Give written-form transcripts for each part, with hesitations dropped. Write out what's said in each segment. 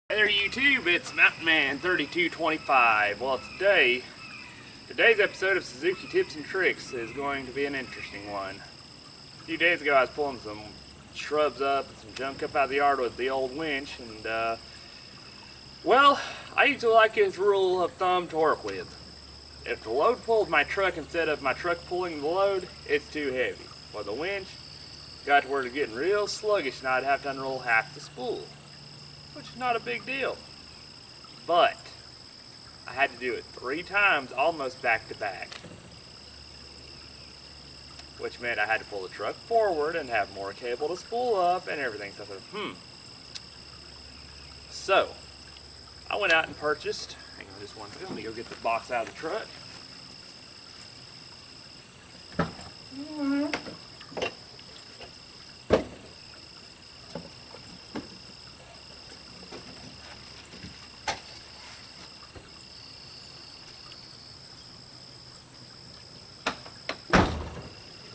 Hey there YouTube, it's Mountain Man 3225. Well, today's episode of Suzuki Tips and Tricks is going to be an interesting one. A few days ago I was pulling some shrubs up and some junk up out of the yard with the old winch, and well, I usually like his rule of thumb to work with. If the load pulls my truck instead of my truck pulling the load, it's too heavy. Well, the winch got to where it's getting real sluggish and I'd have to unroll half the spool, which is not a big deal. But I had to do it 3 times, almost back to back, which meant I had to pull the truck forward and have more cable to spool up and everything. So I said, So I went out and purchased, hang on just one second, let me go get the box out of the truck.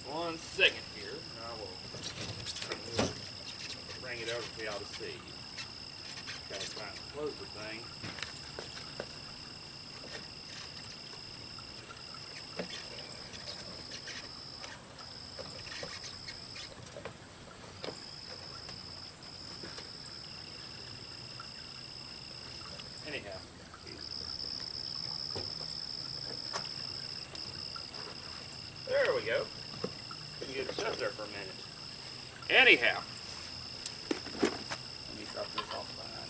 One second here, and I will bring it over for y'all to see. Gotta try and close the thing. Anyhow. There we go. Couldn't get it shut there for a minute. Anyhow. Let me drop this off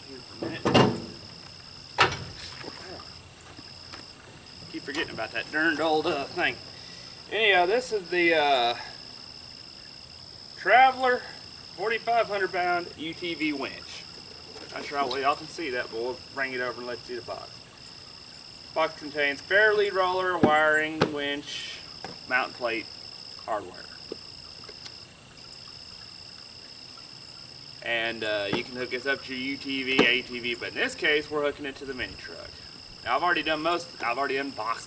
here for a minute. Keep forgetting about that darned old thing. Anyhow, this is the Traveler 4,500 pound UTV winch. Not sure how y'all can see that, but we'll bring it over and let you see the box. Box contains spare lead roller, wiring, winch, mountain plate, hardware. And you can hook this up to your UTV, ATV, but in this case we're hooking it to the mini truck. Now I've already unboxed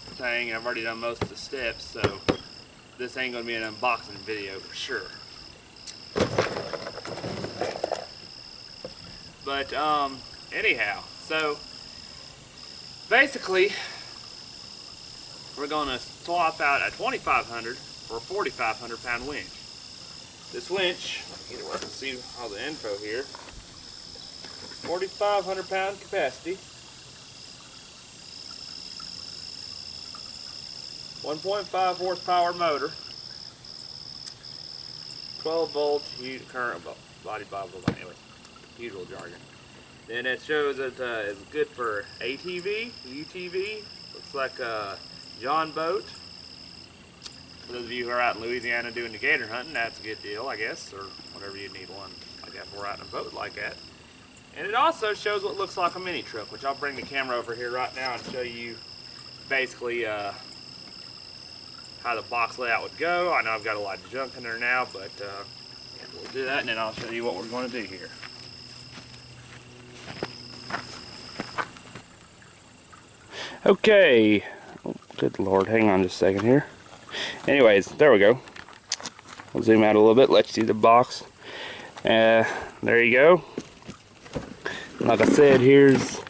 the thing and I've already done most of the steps, so this ain't gonna be an unboxing video for sure. But anyhow, so basically we're gonna swap out a 2,500 for a 4,500 pound winch. This winch, get it where I can see all the info here. 4,500 pound capacity. 1.5 horsepower motor. 12 volt current body bubble, anyway, usual jargon. Then it shows that it's good for ATV, UTV, looks like a John boat. For those of you who are out in Louisiana doing the gator hunting, that's a good deal, I guess, or whatever you need one like that for out in a boat like that. And it also shows what looks like a mini truck, which I'll bring the camera over here right now and show you basically how the box layout would go. I know I've got a lot of junk in there now, but yeah, we'll do that and then I'll show you what we're going to do here. Okay, oh, good Lord, hang on just a second here. Anyways, there we go. I'll zoom out a little bit, let you see the box. There you go. Like I said, here's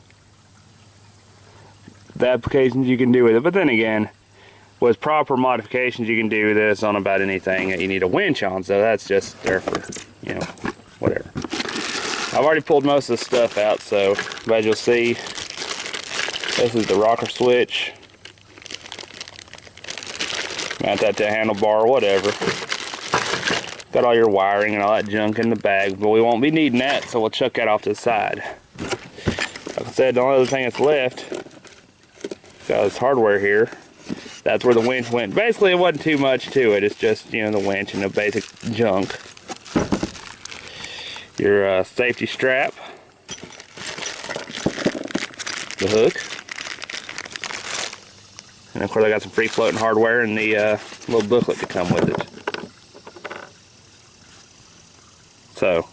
the applications you can do with it. But then again, with proper modifications, you can do this on about anything that you need a winch on. So that's just there for, you know, whatever. I've already pulled most of the stuff out, so as you'll see, this is the rocker switch. Mount that to a handlebar or whatever. Got all your wiring and all that junk in the bag, but we won't be needing that, so we'll chuck that off to the side. Like I said, the only other thing that's left, got this hardware here. That's where the winch went. Basically, it wasn't too much to it. It's just, you know, the winch and the basic junk. Your safety strap, the hook. And of course I got some free floating hardware and the little booklet to come with it. So,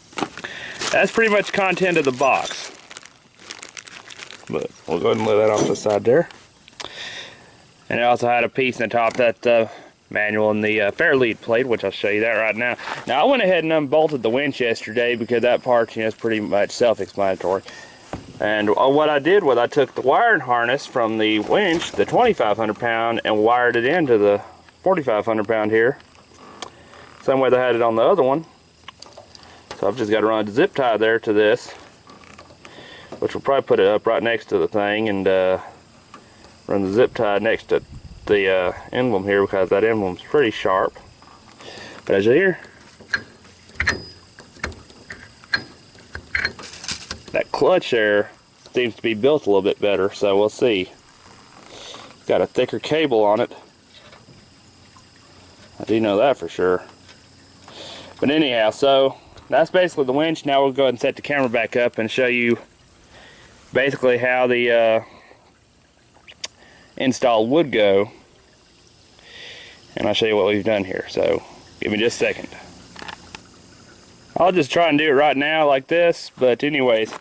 that's pretty much the content of the box. But we'll go ahead and lay that off to the side there. And it also had a piece in the top that manual and the fair lead plate, which I'll show you that right now. Now I went ahead and unbolted the winch yesterday because that part, you know, is pretty much self-explanatory. And what I did was I took the wiring harness from the winch, the 2,500 pound, and wired it into the 4,500 pound here. Same way they had it on the other one. So I've just got to run a zip tie there to this, which will probably put it up right next to the thing, and run the zip tie next to the emblem here, because that emblem's pretty sharp. But as you hear, that clutch there seems to be built a little bit better, so we'll see. It's got a thicker cable on it. I do know that for sure. But anyhow, so that's basically the winch. Now we'll go ahead and set the camera back up and show you basically how the install would go. And I'll show you what we've done here. So give me just a second. I'll just try and do it right now like this, but anyways,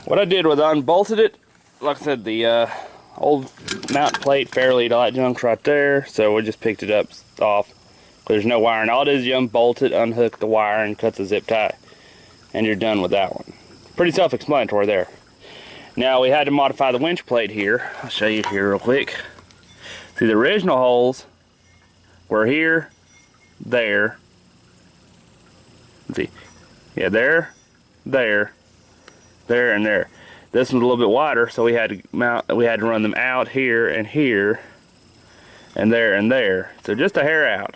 what I did was I unbolted it. Like I said, the old mount plate fairly light junk's right there, so we just picked it up off. There's no wiring. All it is, you unbolt it, unhook the wire, and cut the zip tie, and you're done with that one. Pretty self-explanatory there. Now we had to modify the winch plate here. I'll show you here real quick. See, the original holes were here, there. Let's see, yeah, there, there, there, and there. This one's a little bit wider, so we had to run them out here and here, and there and there. So just a hair out.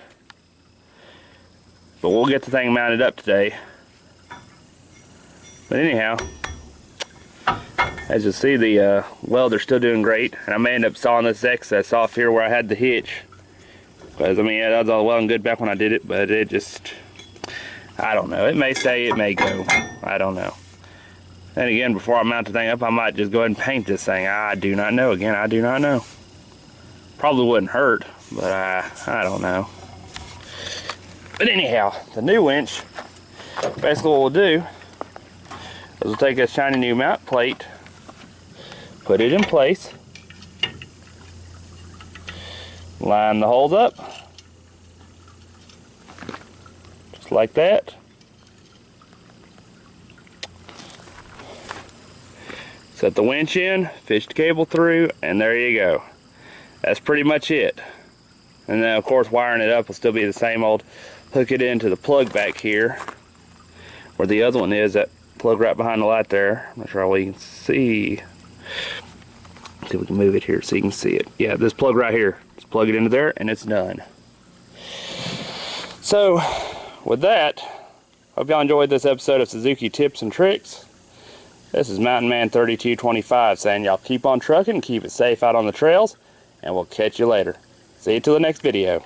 But we'll get the thing mounted up today. But anyhow, as you see, the welder's still doing great, and I may end up sawing this excess off here where I had the hitch. Because I mean, that was all well and good back when I did it, but it just, I don't know. It may stay, it may go. I don't know. And again, before I mount the thing up, I might just go ahead and paint this thing. I do not know. Again, I do not know. Probably wouldn't hurt, but I don't know. But anyhow, the new winch, basically what we'll do is we'll take this shiny new mount plate, put it in place, line the holes up, just like that. Set the winch in, fish the cable through, and there you go. That's pretty much it. And then of course wiring it up will still be the same old. Hook it into the plug back here, where the other one is, that plug right behind the light there. I'm not sure how well you can see. See if we can move it here so you can see it. Yeah, this plug right here. Just plug it into there and it's done. So with that, hope y'all enjoyed this episode of Suzuki Tips and Tricks. This is Mountain Man 3225 saying y'all keep on trucking, keep it safe out on the trails, and we'll catch you later. See you till the next video.